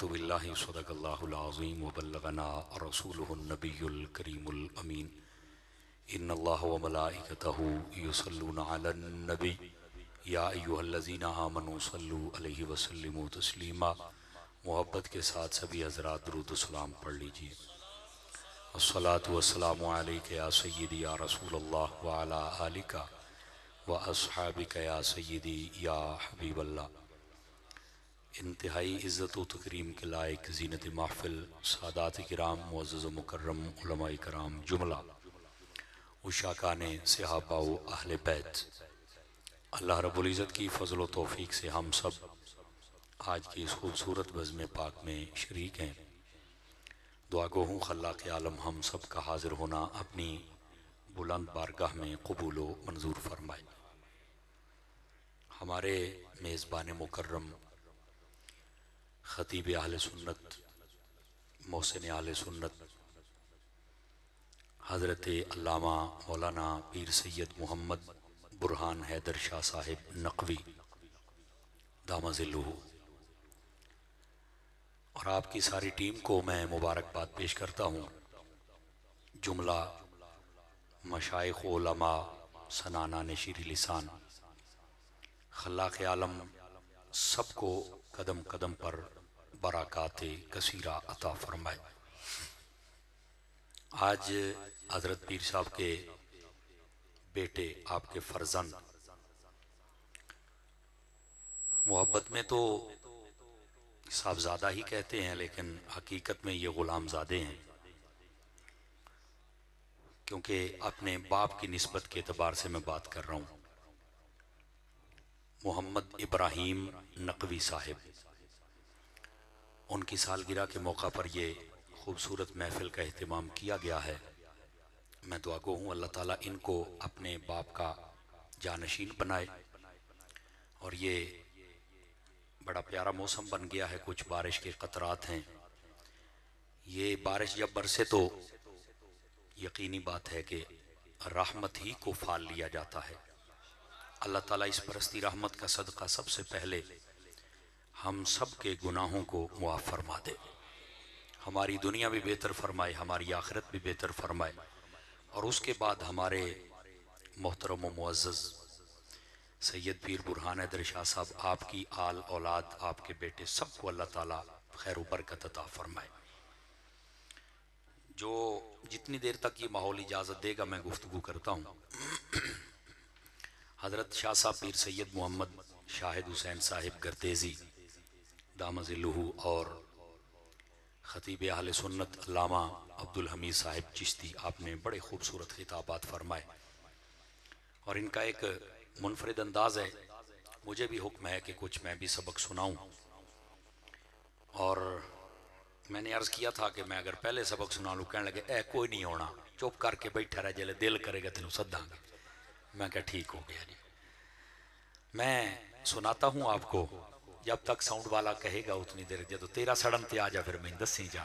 आमनतु बिल्लाहि सदक़ल्लाहुल अज़ीम व बल्लगना रसूलुहुन नबियुल करीमुल अमीन इन्नल्लाह व मलाइकतहु युसल्लूना अलन नबी या अय्युहल्लज़ीना आमनू सल्लु अलैहि व सल्लिमू तस्लीमा। मोहब्बत के साथ सभी हज़रात दुरूद व सलाम पढ़ लीजिए। अस्सलातु वस्सलामु अलैका या सय्यदी या रसूलल्लाह व अला आलिका व अस्हाबिका या सय्यदी या हबीबल्लाह। इंतहाई इज़्ज़त व तकरीम के लायक ज़ीनत महफ़िल सादात किराम मुअज़्ज़ज़ व मुकर्रम उलमाए कराम जुमला उशाकाने सहाबा व अहले बैत, अल्लाह रब्बुल इज़्ज़त की फ़ज़ल व तौफ़ीक़ से हम सब आज की इस खूबसूरत बज़्म पाक में शरीक हैं। दुआ गो हूँ खल्लाक़ आलम हम सब का हाज़िर होना अपनी बुलंद बारगाह में कबूल व मंजूर फरमाए। हमारे मेज़बान मुकर्रम ख़तीब अहले सुन्नत मोहसिन अहले सुन्नत हज़रत अल्लामा मौलाना पीर सैयद मोहम्मद बुरहान हैदर शाह साहिब नक़वी दामज़िल्लुहु और आपकी सारी टीम को मैं मुबारकबाद पेश करता हूँ। जुमला मशाइख़ उलमा सनाना नशीरी लिसान खल्लाक़ आलम सबको कदम कदम पर बरक़ात कसीरा अता फरमाए। आज हज़रत पीर साहब के बेटे आपके फर्जंद, मोहब्बत में तो साहबजादा ही कहते हैं लेकिन हकीकत में ये ग़ुलामज़ादे हैं, क्योंकि अपने बाप की निस्बत के एतबार से मैं बात कर रहा हूँ। मोहम्मद इब्राहीम नक़वी साहिब, उनकी सालगिरह के मौका पर ये खूबसूरत महफ़िल का एहतमाम किया गया है। मैं दुआ गो हूँ अल्लाह ताला इनको अपने बाप का जानशीन बनाए। और ये बड़ा प्यारा मौसम बन गया है, कुछ बारिश के क़तरात हैं। ये बारिश जब बरसे तो यकीनी बात है कि रहमत ही को फाल लिया जाता है। अल्लाह ताला इस परस्ती रहमत का सदका सबसे पहले हम सब के गुनाहों को मुआफ़ फरमा दे, हमारी दुनिया भी बेहतर फरमाए, हमारी आखिरत भी बेहतर फरमाए। और उसके बाद हमारे मोहतरम व मुअज़्ज़ज़ सैयद पीर बुरहान हैदर शाह साहब, आपकी आल औलाद, आपके बेटे सबको अल्लाह ताला खैर व बरकत अता फरमाए। जो जितनी देर तक ये माहौल इजाज़त देगा मैं गुफ्तगू करता हूँ। हज़रत शाह साहब पीर सैयद मोहम्मद शाहिद हुसैन साहिब गर्देज़ी दामज़िल्लुहु और ख़तीब अहले सुन्नत अल्लामा अब्दुल हमीद साहिब चिश्ती, आपने बड़े खूबसूरत खिताबात फरमाए और इनका एक मुनफरिद अंदाज़ है। मुझे भी हुक्म है कि कुछ मैं भी सबक सुनाऊं। और मैंने अर्ज़ किया था कि मैं अगर पहले सबक सुना लूँ, कहने लगे ए कोई नहीं होना, चुप करके बैठा रह, जले दिल करेगा तेन सदांगे। मैं क्या ठीक हो गया जी। मैं सुनाता हूँ आपको, जब तक साउंड वाला कहेगा उतनी देर, जो तेरा सड़न ते आ जा फिर मैं दसी जा।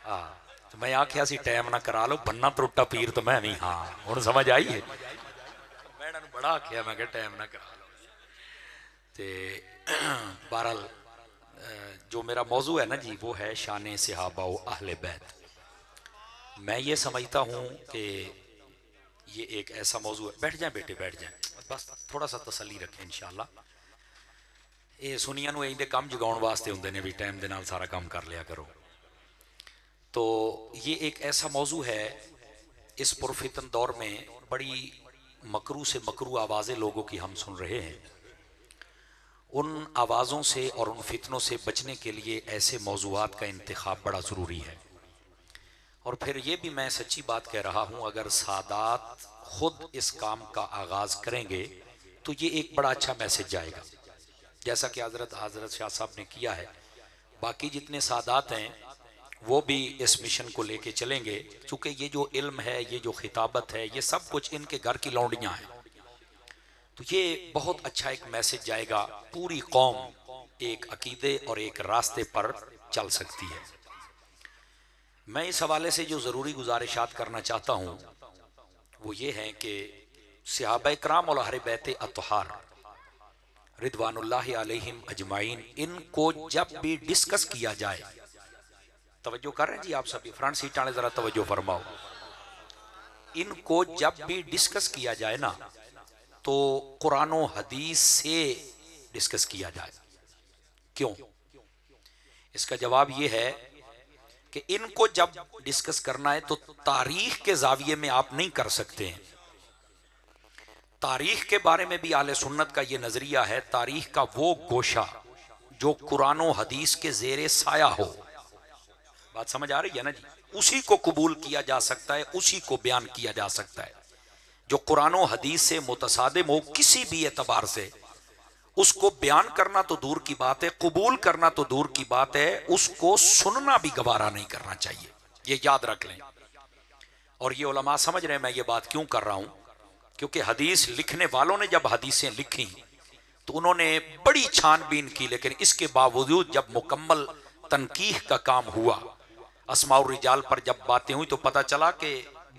हाँ तो मैं आख्या सी टाइम ना करा लो, बन्ना त्रुट्टा पीर तो मैं भी। हाँ हुण समझ आई है। मैं इन्हां नूं बड़ा आख्या, मैं टाइम ना करा लो। ते बहरहाल जो मेरा मौजू है ना जी, वो है शान सहाबा व अहले बैत। मैं ये समझता हूँ कि ये एक ऐसा मौजू है। बैठ जाए बेटे, बैठ जाए, बस थोड़ा सा तसल्ली रखें इंशाअल्लाह। ये सुनिया नूं इहदे काम जगाउण वास्ते हुंदे ने भी, टाइम दे नाल सारा काम कर लिया करो। तो ये एक ऐसा मौजू है, इस पुरफितन दौर में बड़ी मकरू से मकरू आवाज़ें लोगों की हम सुन रहे हैं। उन आवाज़ों से और उन फितनों से बचने के लिए ऐसे मौज़ूआत का इंतखाब बड़ा ज़रूरी है। और फिर ये भी मैं सच्ची बात कह रहा हूँ, अगर सादात खुद इस काम का आगाज़ करेंगे तो ये एक बड़ा अच्छा मैसेज जाएगा, जैसा कि हज़रत शाह साहब ने किया है। बाकी जितने सादात हैं वो भी इस मिशन को लेके चलेंगे, चूँकि ये जो इल्म है, ये जो खिताबत है, ये सब कुछ इनके घर की लौंडियाँ हैं। तो ये बहुत अच्छा एक मैसेज जाएगा, पूरी कौम एक अकीदे और एक रास्ते पर चल सकती है। मैं इस हवाले से जो ज़रूरी गुजारिशात करना चाहता हूँ वो ये है कि सहाबा इकराम और अहले बैत अतहार रिदवानुल्लाहि अलैहिम अजमाइन, इनको जब भी डिस्कस किया जाए, तवज्जो कर रहे हैं जी आप सभी, फ्रंट सीट वाले जरा तवज्जो फरमाओ, इनको जब भी डिस्कस किया जाए ना तो कुरान और हदीस से डिस्कस किया जाए। क्यों? इसका जवाब यह है कि इनको जब डिस्कस करना है तो तारीख के जाविये में आप नहीं कर सकते हैं। तारीख के बारे में भी आले सुन्नत का यह नजरिया है, तारीख का वो गोशा जो कुरान और हदीस के जेरे साया हो, बात समझ आ रही है ना जी, उसी को कबूल किया जा सकता है, उसी को बयान किया जा सकता है। जो कुरान और हदीस से मुतसादिम हो किसी भी एतबार से, उसको बयान करना तो दूर की बात है, कबूल करना तो दूर की बात है, उसको सुनना भी गवारा नहीं करना चाहिए, ये याद रख लें। और ये उलमा समझ रहे हैं मैं ये बात क्यों कर रहा हूं, क्योंकि हदीस लिखने वालों ने जब हदीसें लिखी तो उन्होंने बड़ी छानबीन की, लेकिन इसके बावजूद जब मुकम्मल तनकीह का काम हुआ, अस्माउर रिजाल पर जब बातें हुई, तो पता चला कि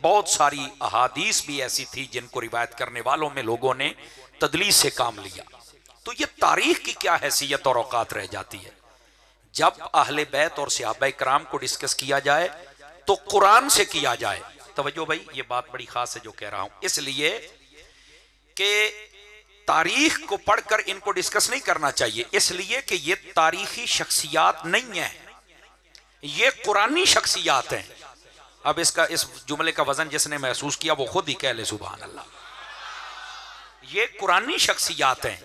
बहुत सारी अहादीस भी ऐसी थी जिनको रिवायत करने वालों में लोगों ने तदलीस से काम लिया। तो ये तारीख की क्या हैसियत और औकात रह जाती है। जब अहले बैत और सहाबा किराम को डिस्कस किया जाए तो कुरान से किया जाए। तवज्जो भाई, ये बात बड़ी खास है जो कह रहा हूं, इसलिए कि तारीख को पढ़कर इनको डिस्कस नहीं करना चाहिए, इसलिए कि ये तारीखी शख्सियात नहीं है, ये कुरानी शख्सियात हैं। अब इसका इस जुमले का वजन जिसने महसूस किया वो खुद ही कह ले सुभान अल्लाह। ये कुरानी शख्सियात हैं,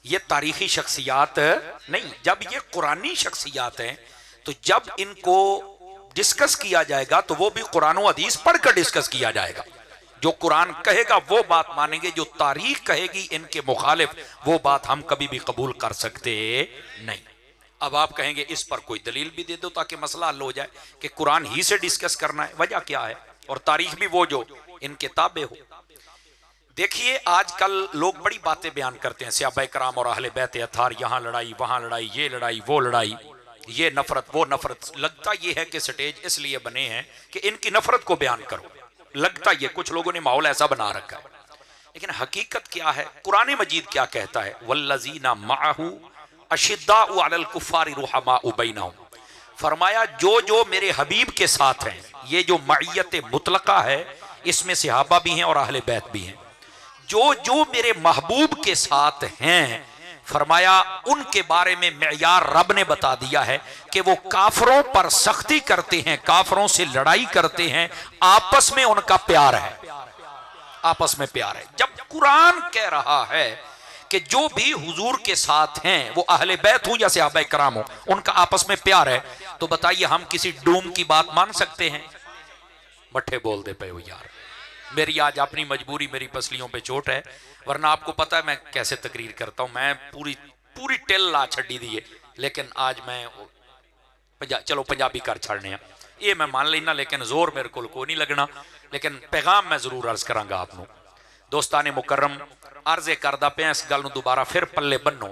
ये तारीखी शख्सियात नहीं। जब ये कुरानी शख्सियात हैं तो जब इनको डिस्कस किया जाएगा तो वो भी कुरान और हदीस पढ़कर डिस्कस किया जाएगा। जो कुरान कहेगा वो बात मानेंगे, जो तारीख कहेगी इनके मुखालिफ वो बात हम कभी भी कबूल कर सकते नहीं। अब आप कहेंगे इस पर कोई दलील भी दे दो ताकि मसला हल हो जाए कि कुरान ही से डिस्कस करना है। वजह क्या है? और तारीख भी वो जो इनके ताबे हो। देखिए आजकल लोग बड़ी बातें बयान करते हैं, सहाबा किराम और अहले बैत अथार, यहाँ लड़ाई वहां लड़ाई, ये लड़ाई वो लड़ाई, ये नफरत वो नफरत। लगता ये है कि स्टेज इसलिए बने हैं कि इनकी नफरत को बयान करो, लगता ये कुछ लोगों ने माहौल ऐसा बना रखा है, लेकिन हकीकत क्या है? कुरान मजीद क्या कहता है? वल्लज़ीना माअहू अशिद्दाउ अलल कुफ्फारि रुहमाउ बैनहुम, फरमाया जो जो मेरे हबीब के साथ हैं। ये जो मईयत मुतलका है इसमें सहाबा भी हैं और अहले बैत भी हैं। जो जो मेरे महबूब के साथ हैं, फरमाया उनके बारे में मेयार रब ने बता दिया है कि वो काफरों पर सख्ती करते हैं, काफरों से लड़ाई करते हैं, आपस में उनका प्यार है, आपस में प्यार है। जब कुरान कह रहा है कि जो भी हुजूर के साथ हैं वो अहले बैत हो या सहाबा किराम हो, उनका आपस में प्यार है, तो बताइए हम किसी डूम की बात मान सकते हैं? मट्ठे बोल दे पे हो यार, मेरी आज अपनी मजबूरी, मेरी पसलियों पे चोट है, वरना आपको पता है मैं कैसे तकरीर करता हूं। मैं पूरी टिल ला छड़ी दी है, लेकिन आज मैं चलो पंजाबी कर छड़ने ये मैं मान लेना, लेकिन जोर मेरे को नहीं लगना। लेकिन पैगाम मैं जरूर अर्ज करांगा आपनों। दोस्ताने मुकर्रम अर्जे करदा पे इस गल नूं दोबारा फिर पल्ले बन्नो।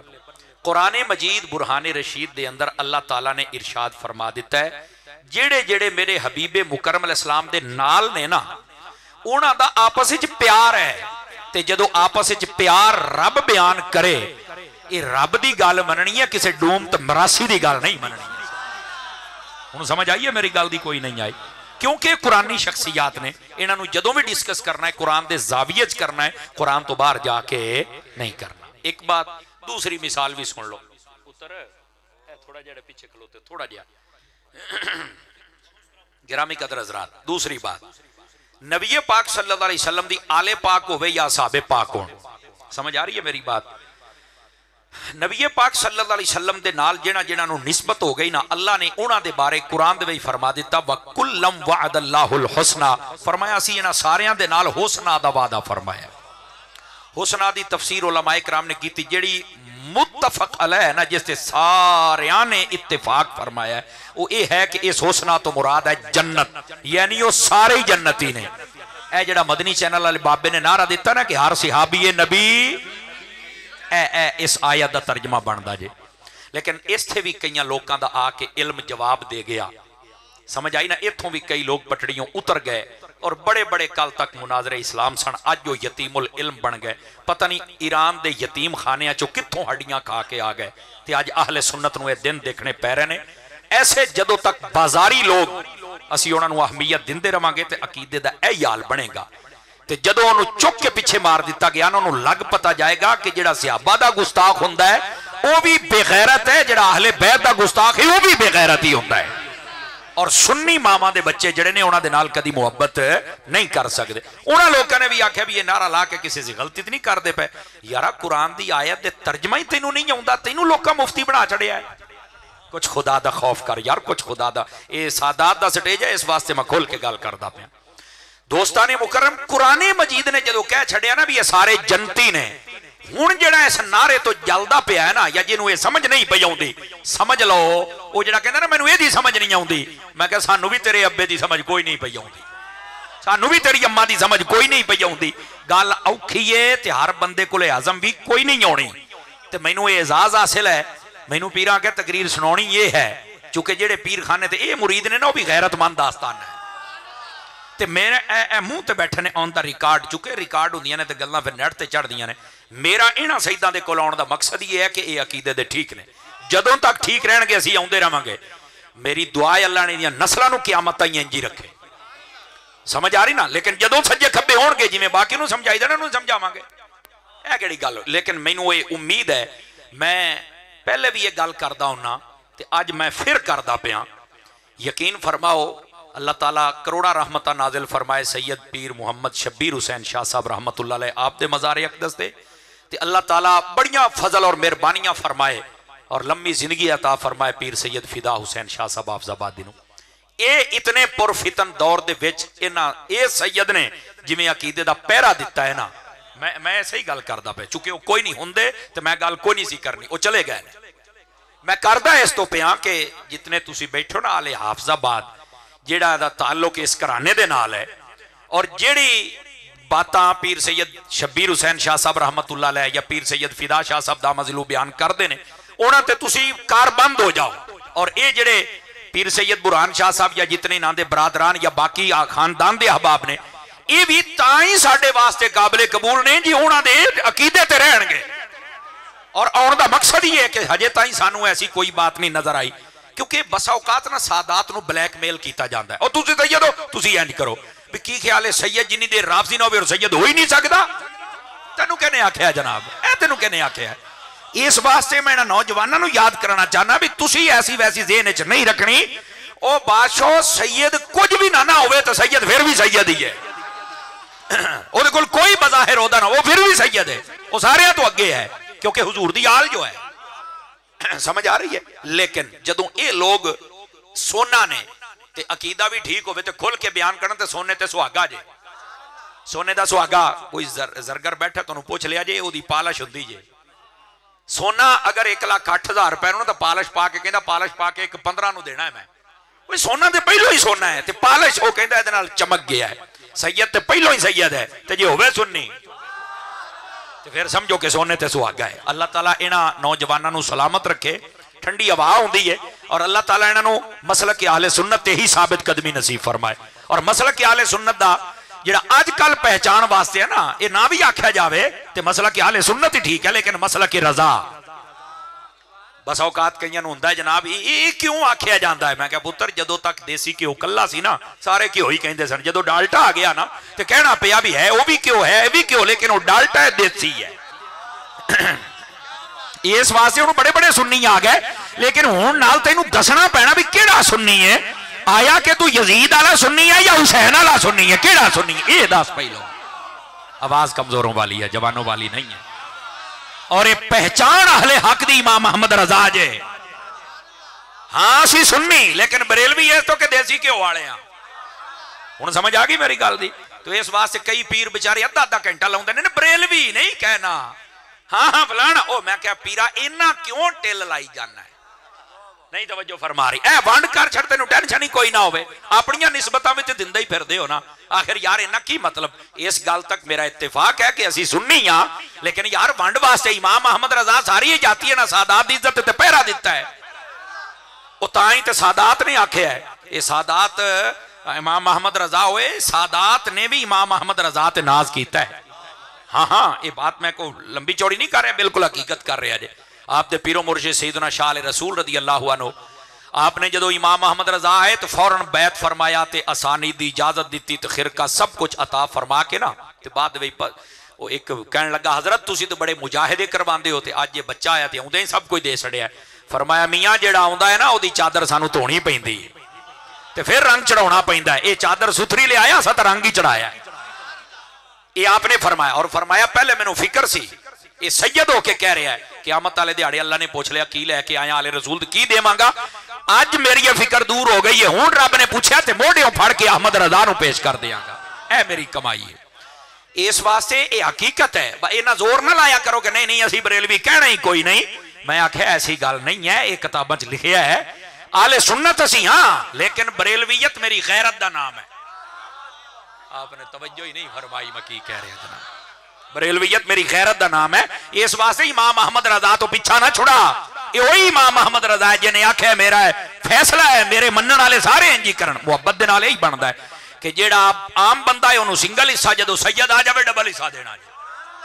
कुरान मजीद बुरहाने रशीद दे अंदर अल्लाह ताला ने इरशाद फरमा दिता है, जेड़े जेड़े मेरे हबीबे मुकर्रम अलैहिस्सलाम दे नाल ने ना, उन्हां दा आपस विच प्यार है। ते जदों आपस विच प्यार रब बयान करे, ये रब दी गल मननी है, किसी डूम ते मरासी दी गल नहीं मननी। हुण समझ आई है मेरी गल दी? कोई नहीं आई, क्योंकि कुरानी शख्सियात ने इन्हां नूं जदों भी डिस्कस करना है कुरान दे जाविये च करना है, कुरान तो बाहर जाके नहीं करना। एक बात, दूसरी मिसाल भी सुन लो। पुत्र थोड़ा जिहा पीछे खलोते, थोड़ा जिहा गिरामी कदर हज़रात। दूसरी बात, नबी पाक सल्लल्लाहु अलैहि वसल्लम दी आले पाक होवे या साहबे पाक होण, समझ आ रही है मेरी बात? नबी पाक सल्लल्लाहु अलैहि वसल्लम दे नाल जिन्हां जिन्हां नूं निस्बत हो गई ना, अल्लाह ने उन्हां दे बारे कुरान दे विच फरमा दिता, व कुल्लम वअदल्लाहुल हुस्ना, फरमाया असीं इन्हां सारियां दे नाल हुस्ना दा वादा फरमाया। हुस्ना दी तफसीर उलमाए किराम ने की, जेड़ी मुत्तफक अलैह है ना, जिससे सारियां ने इत्तेफाक फरमाया है, वो ये है कि इस हुस्ना तो मुराद है जन्नत, यानी वो सारे ही जन्नती ने। ए जेड़ा मदनी चैनल वाले बाबे ने नारा दिता ना कि हर सहाबी नबी, इस आयत का तर्जमा बनता जे। लेकिन इत्थे भी कई लोगों का आके इल्म जवाब दे गया, समझ आई ना? इत्थों भी कई लोग पटड़ियों उतर गए, और बड़े बड़े कल तक मुनाजरे इस्लाम सन। अज जो यतीमुल इल्म बन गए, पता नहीं ईरान के यतीम खानिया चो कितों हड्डियां खा के आ गए। तो अज अहले सुन्नत नूं दिन देखने पै रहे हैं। ऐसे जदों तक बाजारी लोग असीं उन्हां नूं अहमियत दिंदे रहांगे तो अकीदे का यह हाल बनेगा। तो जदों उन्होंने चुक के पिछे मार दिता गया ना, उन्होंने लग पता जाएगा कि जिहड़ा सहाबा दा गुस्ताख हुंदा है वह भी बेगैरत है, जिहड़ा अहले बैत दा गुस्ताख है वह भी बेगैरत ही हुंदा है। और सुन्नी मामा दे बच्चे जिहड़े ने उन्हां दे नाल कदी मुहब्बत नहीं कर सकते। उन्हां लोगों ने भी आख्या भी ये नारा ला के किसी से गलती तो नहीं करते पे। यारा कुरान की आयत दे तर्जमा ही तेनों नहीं आउंदा, तेनों लोकां मुफ्ती बना छड़िया है। कुछ खुदा दा खौफ कर यार, कुछ खुदा दा। ये सादात दा स्टेज है, इस वास्ते मैं खोल के गल करदा पिया। दोस्ताने मुकर्रम, कुराने मजीद ने जो कह छड़िया ना भी ये सारे जनती ने, हुण जिहड़ा इस नारे तो जलदा पिया है ना, या जिन्होंने समझ नहीं पई आउंदी, समझ लो वो जिहड़ा कहंदा ना मैनूं इहदी समझ नहीं आउंदी, मैं कह सानू भी तेरे अब्बे दी समझ कोई नहीं पई आउंदी, सानू भी तेरी अम्मा दी समझ कोई नहीं पई आउंदी। गल औखी है ते हर बंदे कोले आज़म भी कोई नहीं आउणी। ते मैनूं ये एजाज़ हासिल है, मैनूं पीरां के तकरीर सुनाउणी ये है, चूंकि जिहड़े पीर खाने ते ये मुरीद ने ना वो भी गैरतमंद दास्तान है। ते मेरे मुंह ते बैठे ने ऑन द रिकॉर्ड, चुके रिकॉर्ड होंदियां ने ते गल्लां फिर नेट ते चढ़दियां ने। मेरा इन्हां सईदां दे कोल आउण दा मकसद ये है कि ये अकीदे दे ठीक ने, जदों तक ठीक रहणगे असीं आउंदे रहांगे। मेरी दुआ है अल्लाह ने इहदियां नस्लां नूं क़यामत ताईं इंज ही रखे। समझ आ रही ना? लेकिन जदों सज्जे खब्बे होणगे जिवें बाकी नूं समझाईदा ना उहनूं समझावांगे, यह किहड़ी गल। लेकिन मैनूं ये उम्मीद है, मैं पहले भी ये गल करदा हुन्ना ते अज मैं फिर करदा पिया। यकीन फरमाओ अल्लाह ताला करोड़ा रहमतां नाजिल फरमाए सैयद पीर मुहम्मद शब्बीर हुसैन शाह साहब रहमतुल्लाह अलैह आप दे मज़ार अक़दस दे। ते अल्लाह ताला बड़ियां फजल और मेहरबानियां फरमाए और लंबी जिंदगी अता फरमाए पीर सैयद फिदा हुसैन शाह साहब हाफिज़ाबादी नूं। ये इतने पुरफितन दौर दे विच इन्हां ये सैयद ने जिवें अकीदे दा पहरा दिता है ना, मैं सही गल करदा पे, चूंकि वो कोई नहीं हुंदे तो मैं गल कोई नहीं सी करनी, वो चले गए। मैं करदा इस तो पिया कि जितने तुसीं बैठो ना आले हाफिज़ाबाद जिहड़ा दा ताल्लुक इस घराने दे नाल है, और जिहड़ी बातां पीर सैयद शब्बीर हुसैन शाह साहब रहमतुल्लाह अलैह या पीर सैयद फिदा शाह साहब दामज़िलू बयान करते हैं, उन्हां ते तुसीं कारबंद हो जाओ। और ये जिहड़े पीर सैयद बुरहान शाह साहब या जितने इन्हां दे बरादरान या बाकी खानदान दे अहबाब ने, ये भी तां ही साडे वास्ते काबिले कबूल ने जी उन्हां दे अकीदे ते रहणगे। और आउण दा मकसद ही है कि हजे ताईं सानू ऐसी कोई बात नहीं नजर आई, क्योंकि बसा औकात ना सादात नूं ब्लैकमेल किया जाता है। और तुसीं सैयद हो, तुसीं इंज करो भी की ख्याल है सैयद जिन्नी देर राफजी ना हो सैयद हो ही नहीं सकता। तेनू कहने आख्या जनाब, ए तेनू कहने आख्या। इस वास्ते मैं नौजवानों नूं याद कराना चाहना भी तुसीं ऐसी वैसी ज़हन च नहीं रखनी। ओ बादशाह सैयद कुछ भी ना होवे तो सैयद फिर भी सैयद ही है, ਉਹਦੇ ਕੋਲ कोई बज़ाहिर होदा ना, वो फिर भी सैयद है, वो सारे तो अगे है, क्योंकि हुजूर दी आल जो है। समझ आ रही है? लेकिन जदों ये लोग सोना ने ते अकीदा भी ठीक होवे ते खुल के बयान करन ते सोने ते सुहागा जे, सोने दा सुहागा कोई जरगर बैठा तुहानूं पुछ लिया जे ओदी पालिश हुंदी जे। सोना अगर 1,08,000 रुपए नूं तां पालिश पा के कहंदा पालिश पा के 15 नूं देना है मैं, वो सोना ते पहलों ही सोना है ते पालिश वो कहंदा इहदे नाल चमक गया है। सैयद ते पहलों ही सैयद है ते जे होवे सुन्नी तो फिर समझो कि सोने ते सुहागा है। अल्लाह ताला इन्हां नौजवानों नूं सलामत रखे, ठंडी हवा होंदी है, और अल्लाह ताला इन्हां नूं मसलक के आहले सुन्नत ते ही साबित कदमी नसीब फरमाए। और मसलक के आहले सुन्नत दा जिहड़ा अजकल पहचान वास्ते है ना, ये ना भी आख्या जावे ते मसलक के आहले सुन्नत ही ठीक है, लेकिन मसलक की रजा बस औकात कईयां नूं हुंदा है जनाब ये क्यों आख्या जाता है। मैं क्या पुत्र जदों तक देसी घ्यो कल्ला सी ना सारे घ्यो ही कहते सन, जदों डाल्टा आ गया ना तो कहना पिया भी है वो भी घ्यो है, भी घ्यो, लेकिन वो डाल्टा है देसी है। इस वास्ते उन्होंने बड़े बड़े सुन्नी आ गए, लेकिन हुण नाल तैनूं दसना पैना भी किहड़ा सुन्नी है। आया कि तू यजीद वाला सुन्नी है या हुसैन वाला सुन्नी है, किहड़ा सुन्नी है ये दस पहलो। आवाज कमजोरों वाली है, जवानों वाली नहीं है। और ये पहचान अहले हक दी इमाम अहमद रजा जे। हाँ असी सुन्नी लेकिन बरेलवी है तो के देसी घ्यो वाले हैं। हुण समझ आ गई मेरी गल दी? तो इस वास्ते कई पीर बेचारे अद्धा अद्धा घंटा लाउंदे ने, बरेलवी नहीं कहना। हाँ हाँ फलाना ओ मैं क्या पीरा इन्ना क्यों टिल लाई जाना है, नहीं तवज्जो फरमा रही ए वंड कर छड़, तेनू टेंशन ही कोई ना होवे, अपनियां निस्बतां विच दिंदे ही फिरदे हो ना। आखिर यार इन्ना की मतलब। इस गल तक मेरा इत्तेफाक है कि असी सुन्नी हां, लेकिन यार वंड वास्ते इमाम अहमद रजा सारी जाती है ना, सादात दी इज्जत ते पहरा दिता है, वो तां ही ते सादात ने आख्या है ये सादात इमाम अहमद रजा होए, सादात ने भी इमाम अहमद रजा ते नाज किया है। हाँ हाँ, ये बात मैं को लंबी चौड़ी नहीं कर रहा, बिल्कुल हकीकत कर रहा जे। आपके पीरो मुर्शिद सैयदना शाह रसूल रदी अल्लाह अन्हु, आपने जो इमाम अहमद रजा आए तो फौरन बैत फरमाया, तो आसानी दी इजाजत दी, तो खिरका सब कुछ अता फरमा के ना, तो बाद वो एक कहने लगा हजरत तुसी तो बड़े मुजाहिदे करवाते हो, तो अज ये बच्चा आया तो आउंदे ही सब कुछ दे छड़िया। फरमाया मियाँ जेड़ा आउंदा है ना, उसकी चादर सानू धोनी पैंदी ते फिर रंग चढ़ाना पैंदा है। ये चादर सुथरी ले आया, असा तो रंग ही चढ़ाया। ये आपने फरमाया, और फरमाया पहले मैनू फिक्र सी, ये सैयद होके कह रहा है क़यामत वाले दिहाड़े अल्लाह ने पूछ लिया की लैके आया आले रसूल, की देवांगा। अज मेरी ये फिक्र दूर हो गई है, हुण रब ने पूछा तो मोढ़ियों फड़ के अहमद रजा नूं पेश कर देंगा। ऐ मेरी कमाई है। इस वास्ते ये हकीकत है, इन्ना जोर ना लाया करो कि नहीं नहीं असी बरेलवी, कहना ही कोई नहीं। मैं आख्या ऐसी गल नहीं है, ये किताबां च लिखिया है आले सुन्नत असी हाँ, लेकिन बरेलवियत मेरी गैरत का नाम है। आपने तवज्जो ही नहीं फरमाई मैं की कह रहा जनाब। बरेलवियत मेरी गैरत का नाम है। इस वास्ते इमाम अहमद रजा तो पीछा ना छुड़ा। ये वही इमाम अहमद रजा है जिन्हें आख्या मेरा है फैसला है, मेरे मनण वाले सारे इंजी करन। मुहब्बत दे नाल ही बनता है कि जेड़ा आम बंदा है उन्होंने सिंगल हिस्सा, जो सैयद आ जाए डबल हिस्सा देना,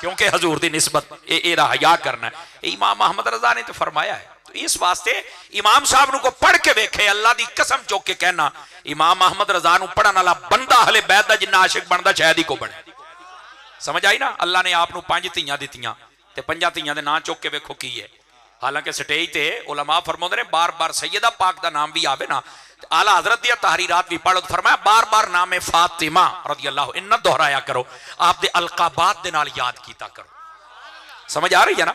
क्योंकि हजूर की निस्बत एदा हया करना है। इमाम अहमद रजा ने तो फरमाया है। तो इस वास्ते इमाम साहब को पढ़ के वेखे, अल्लाह की कसम चुक के कहना, इमाम अहमद रजा को पढ़ने वाला बंदा हले बैद का जिन्ना आशिक बनता शायद ही को बने। समझ आई ना। अल्लाह ने आप 5 धीयां दित्तियां ते 5 धीयां दे नाम चुक के वेखो की है। हालांकि स्टेज ते उलमा फरमाते ने बार बार सैयदा पाक का नाम भी आवे ना, आला हजरत दी तहरीरात भी पढ़ो, फरमाया बार बार नाम फातिमा रज़ी अल्लाह इन्ना दोहराया करो, आप दे अलकाबात दे नाल याद कीता करो। समझ आ रही है ना।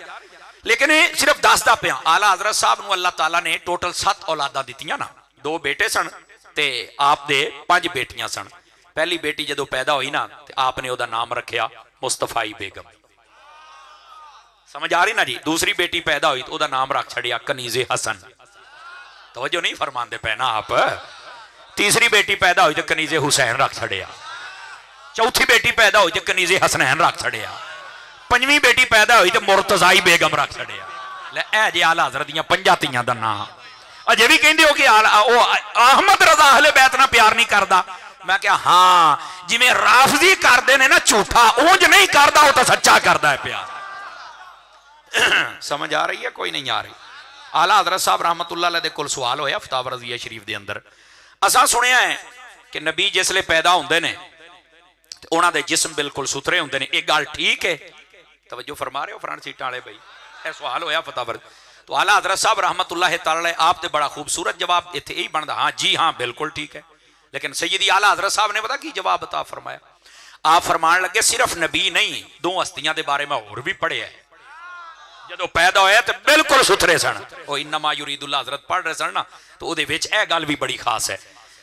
लेकिन सिर्फ दसदा पिया, आला हजरत साहब नूं अल्लाह ताला ने टोटल 7 औलादा दित्तियां ना, 2 बेटे सन ते आप दे 5 बेटियां सन। पहली बेटी जदों पैदा हुई ना, ते आपने ओदा नाम रखिया मुस्तफाई बेगम। समझ आ रही ना जी। दूसरी बेटी पैदा हुई तो ओदा नाम रख छड़िया कनीजे हसन। तवज्जो नहीं फरमाते पे ना आप। तीसरी बेटी पैदा हुई तो कनीजे हुसैन रख छड़िया। चौथी बेटी पैदा हुई तो कनीजे हसनैन रख छड़िया। 5वीं बेटी पैदा हुई तो मुर्तजाई बेगम रख छड़िया। ले ए जे आला हज़रत दियां 5 धीयां दा नाम। अजे भी कहंदे हो कि अहमद रजा अहले बैत ना प्यार नहीं करदा। मैं क्या हाँ, जिवें राफजी करदे ने ना झूठा, उंज नहीं करदा, वो तो सच्चा करदा है प्यार। समझ आ रही है कोई नहीं आ रही। आला हज़रत साहब रहमतुल्लाह अलैह दे कोल सवाल होया फतावा रज़िया शरीफ दे अंदर। असां सुनिया है कि नबी जिसले पैदा होंदे ने ते उन्हां दे जिस्म बिल्कुल सुथरे होंदे ने, एक गल ठीक है? तवज्जो फरमा रहे हो फ्रंट सीट वाले भाई? यह सवाल होया फतावा। तो आला हज़रत साहब रहमतुल्लाह तआला आप ते बड़ा खूबसूरत जवाब इत्थे यही बनदा, हाँ जी हाँ बिल्कुल ठीक है। लेकिन सैयदी आला हज़रत साहब ने पता की जवाब अता फरमाया? आप फरमान लगे सिर्फ नबी नहीं, 2 हस्तियां दे बारे में होर भी पढ़िया है। जो पैदा होया तो बिल्कुल सुथरे सन, वो इन्नमा युरीदुल्लाह हज़रत पढ़ रहे सन ना, तो वो गल भी बड़ी खास है।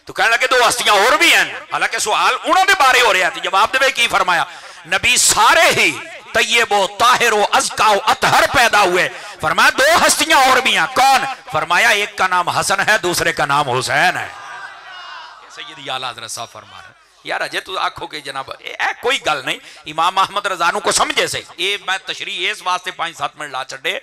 तो कहने लगे 2 हस्तियां और भी हैं, हालांकि सवाल उन्होंने बारे हो रहा है। जवाब दे की फरमाया? नबी सारे ही तय्यबो ताहिरो अज़काओ अतहर पैदा हुए। फरमाया 2 हस्तियां और भी हैं। कौन? फरमाया एक का नाम हसन है, दूसरे का नाम हुसैन है। सैयदी आला हज़रत साहब फरमा रहे यार अजय तू आखो के जनाब ए कोई गल नहीं। इमाम अहमद रज़ा को समझे से ये मैं तशरीह इस वास्ते 5-7 मिनट ला छड़े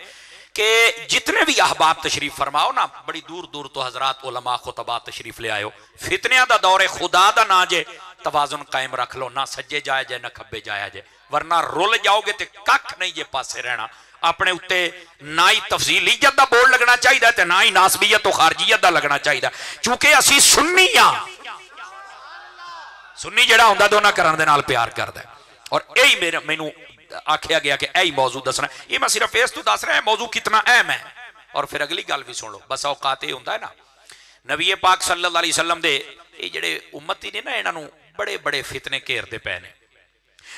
कि जितने भी अहबाब तशरीफ फरमाओ ना, बड़ी दूर दूर तो हजरात उलमा खुतबा तशरीफ ले आयो। फितनिया दा दौरे खुदा दा ना जे, तवाजुन कायम रख लो, ना सज्जे जाया जे ना खब्बे जाया जे, वरना रुल जाओगे तो कख नहीं जे पासे रहना। अपने उत्ते ना ही तफजीलियत दा बोर्ड लगना चाहिए ते ना ही नासबियत तो खारजियत दा लगना चाहिए, चूंकि असी सुन्नी हाँ। सुन्नी जड़ा होंदा दोनों करन दे नाल प्यार करदा है। और यही मेरे मैनू आख्या गया कि यही मौजू दसना। ये मैं सिर्फ इस तो दस रहा है मौजू कितना अहम है। और फिर अगली गल भी सुन लो। बस औकात ये होंदा है ना, नबी पाक सल्लल्लाहु अलैहि वसल्लम दे ये जिहड़े उम्मती ने ना, इन्हां नूं बड़े बड़े फितने घेरदे पए ने।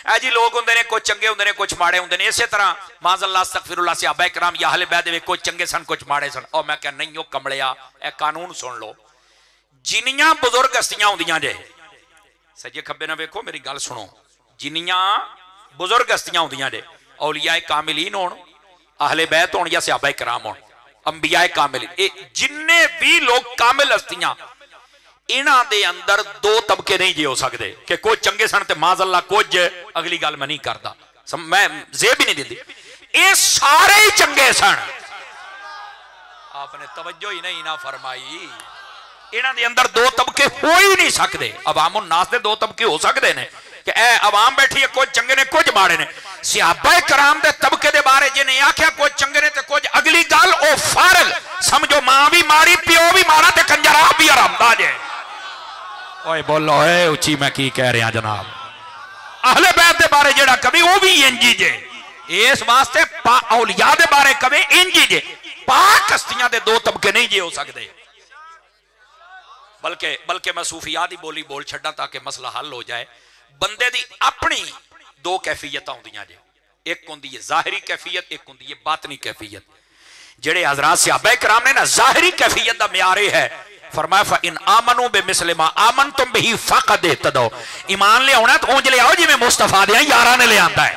ऐ जी लोग होंदे ने, कुछ चंगे होंदे ने, कुछ माड़े होंदे ने। इसे तरह माज़अल्लाह अस्तगफिरुल्लाह सहाबा किराम या अहले बैत दे कुछ चंगे सन, कुछ माड़े सन। और मैं क्या नहीं हो कमलिया, ए कानून सुन लो। जिन्नियां बुजुर्ग हस्तियां होंदियां जे, सज्जे खब्बे ना वेखो मेरी गल सुनो, जिन्नियां बुजुर्ग हस्तियां होंदियां जे, औलियाए कामिलीन होण, अहले बैत होण या सहाबा किराम होण, अंबियाए कामिलीन, ये जिन्ने भी लोग कामिल हस्तियां, इन्हां दे अंदर 2 तबके नहीं जे हो सकते कि कुछ चंगे सन ते माज़अल्लाह कुछ अगली गल मैं नहीं करता, मैं जेब भी नहीं देती, ये सारे ही चंगे सन। आपने तवज्जो ही नहीं ना फरमाई। इन्हां दे अंदर दो तबके हो ही नहीं सकते। अवाम उन्नास दे दो तबके हो सकते हैं कि ए अवाम बैठी है, कुछ चंगे ने कुछ माड़े ने। सहाबा कराम दे तबके दे बारे जिन्हें आख्या कुछ चंगे ने ते कुछ अगली गल ओ फारग समझो, मां भी माड़ी प्यो भी माड़ा ते कंजर आप भी हरामदा जे। ओए बोलो ए उची मैं की कह रहा जनाब। अहले बैत दे बारे जेड़ा कभी वो भी इंजी जे, इस वास्ते औलिया दे बारे कभी इंजी जे। पाक हस्तियां दे दो तबके नहीं जे हो सकते। बल्कि मैं सूफिया दी बोली बोल छड्डा ताकि मसला हल हो जाए। बंदे दी अपनी दो कैफियत होंदियां जे, एक होंदी है जाहिरी कैफियत, एक होंदी है बातनी कैफियत। जेड़े हजरात सहाबा कराम ने ना जाहिरी कैफियत दा म्यार है, फरमाया फ इन आमनू बेमिस्ल मा आमनतुम बिही फक़द इहतदौ। ईमान ले आउणा तो उंज ले आओ जिवें मुस्तफा दे यारां ने ले आंदा है।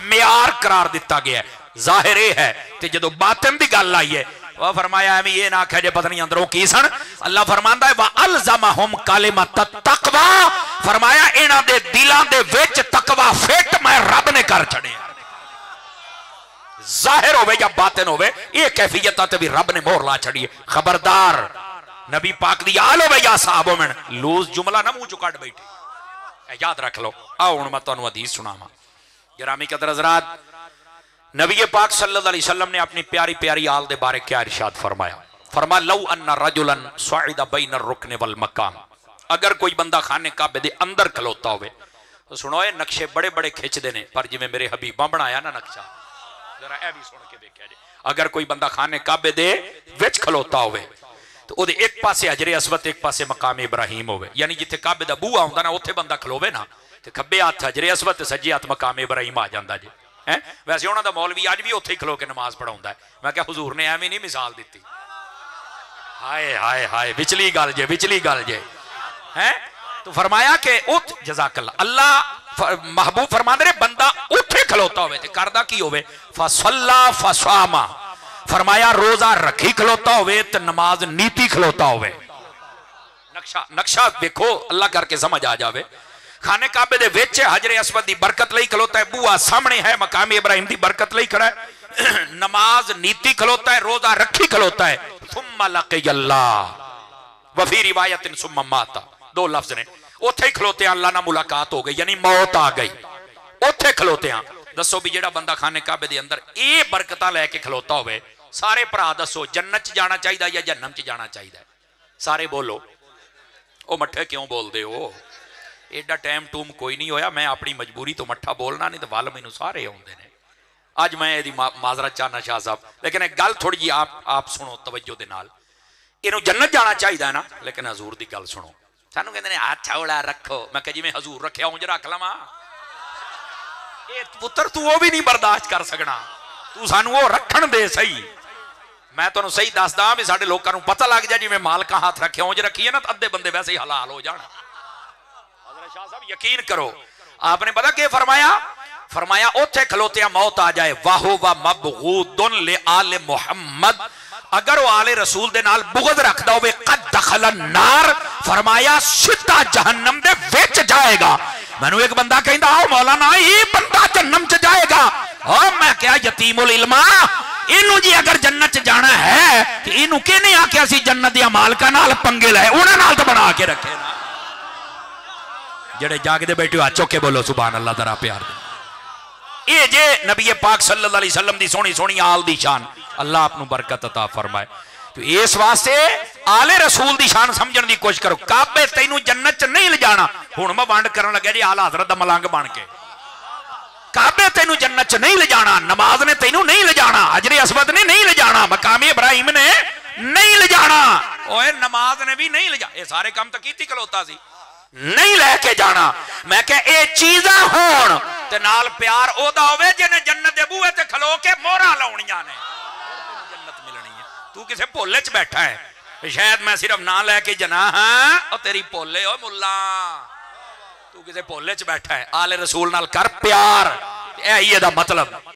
म्यार करार दिता गया है, जाहिर है। ते जदों बातिन दी गल आई है, वह फरमाया एवं ये ना आख्या जे पता नहीं अंदरों की सन। अल्लाह फरमांदा है व अलज़महुम कलिमत तक़वा, फरमाया इन्हां दे दिलां दे विच तकवा फिट मैं रब ने कर छड़िया। जाहिर होवे या बातिन होवे, ये कैफियत ते भी रब ने मोहर ला छड़ी है। खबरदार नबी पाक दी आल होवे या साहब होवे, लूज जुमला ना मुंह चों कढ बैठे, याद रख लो। आओ हुण मैं तुहानू हदीस सुनावां। गिरामी कदर हज़रात, नबी पाक सल्लल्लाहु अलैहि वसल्लम ने अपनी प्यारी प्यारी आल दे बारे क्या इरशाद फरमाया। फरमा लौ अन्ना रजुलन सअदा बैन रुकन वल मकाम, अगर कोई बंदा खाने काबे दे अंदर खलोता होवे तो सुनो, ये नक्शे बड़े बड़े खिंचते ने, पर जिवें मेरे हबीबा बनाया ना नक्शा, जरा ए भी सुन के देखिया जे। अगर कोई बंदा खाने काबे दे विच खलोता होवे तो ओदे एक पासे हजरे अस्वद, एक पासे मकाम इब्राहिम होवे, यानी जिथे काबे दा बूहा हुंदा ना उत्थे बंदा खलोवे ना, ते खब्बे हाथ हजरे अस्वद ते सज्जे हाथ मकाम इब्राहिम आ जांदा जे। है वैसे उन्होंने मौलवी अज भी उत्थे ही खलो के नमाज पढ़ाउंदा है। मैं क्या हुजूर ने एवं नहीं मिसाल दी। हाय हाय हाय, विचली गल जे, विचली गल जे। है तो फरमाया कि उठ जज़ाकल्लाह, अल्लाह महबूब फरमांदे ने बंदा उत्थे खलोता होवे ते करदा की होवे, फसल्ला फसामा, फरमाया रोजा रखी खलोता होवे ते नमाज नीति खलोता होवे। नक्शा नक्शा देखो, अल्लाह करके समझ आ जावे। खाने काबे दे विच हजरे अस्वद दी बरकत लई खलोता है, बूहा सामने है मकाम इब्राहिम दी बरकत लई खड़ा है। नमाज नीति खलोता है, रोजा रखी खलोता है। सुम्मा लक़ियल्लाह व फी रिवायतिन सुम्मा माता, दो लफ्ज ने। उत्थे ही खलोते अल्लाह नाल मुलाकात हो गई, यानी मौत आ गई। उत्थे खलोते दसो भी जेड़ा बंदा खाने काबे दे अंदर ये बरकतां लैके खलोता होवे, सारे भरा दसो जन्नत च जाना चाहिए या जहन्नम च जाना चाहिए? सारे बोलो। ओ मठे क्यों बोलते हो? एडा टाइम टूम कोई नहीं होया, मैं अपनी मजबूरी तो मठा बोलना नहीं तो वल मैनू सारे आउंदे ने। अज मैं यदि माजरत चाहना शाह साहब, लेकिन एक गल थोड़ी जी आप सुनो तवज्जो दे नाल। इनू जन्नत जाना चाहिए ना, लेकिन हजूर की गल सुनो। सानू कहंदे ने हाथ हौला रखो, मैं कह जिवें हजूर रखिया उंज रख लवां। ए पुत्र तू वो भी नहीं बर्दाश्त कर सकना, तू सानू वो रखण दे सही। मैं तुहानू सही दसदा भी साडे लोकां नू पता लग जाए जिवें मालका हाथ रखिया उंज रखीए ना, तो अद्धे बंदे वैसे ही हलाल हो जाण। शाह साहब यकीन करो, आपने पता क्या फरमाया? फरमाया ओथे खलोतिया मौत आ जाए, वाहो वा मबगूदुन ले आले मुहम्मद, अगर वो आले रसूल दे नाल बुगद रखदा होवे, कद दखलन नार, फरमाया सीधा जहन्नम दे विच जाएगा। मैनू एक बंदा कहंदा आओ मौलाना ये बंदा जहन्नम च जाएगा। ओ मैं क्या यतीमुल इल्मा, इनू जी अगर जन्नत च जाना है तो इनू किहने आख्या सी जन्नत दे मालकां नाल पंगे लाए, उन्हां नाल तो बना के रखे ना। जेड़े जागदे बैठे हाथ चौके बोलो सुभान अल्लाह, दरा प्यार दे। ये जे नबी पाक सल्लल्लाहु अलैहि वसल्लम दी सोहनी सोहनी आल दी शान, अल्लाह आपनू बरकत अता फरमाए। तो इस वास्ते आले रसूल दी शान समझण दी कोशिश करो। काबे तैनू जन्नत च नहीं ले जाना, हुण मैं वंड करन लग्या जी आला हजरत दा मलंग बन के। काबे तैनू जन्नत च नहीं ले जाना, नमाज ने तैनू नहीं ले जाना, हजरे अस्वद ने नहीं ले जाना, मकाम इब्राहिम ने नहीं ले जाना, ओए नमाज ने भी नहीं ले जा। ये सारे काम तो कीती खलोता सी, नहीं लैके जाना। मैं क्या ये चीज़ां होण ते नाल प्यार ओदा होवे जिन्हें जन्नत दे बूहे ते खलो के मोहरां लाउणियां ने, जन्नत मिलनी है। तू किसे भोले च बैठा है, शायद मैं सिर्फ ना लैके जना हाँ, और तेरी भोले हो मुल्ला, तू किसे भोले च बैठा है। आले रसूल नाल कर प्यार, यही एदा मतलब।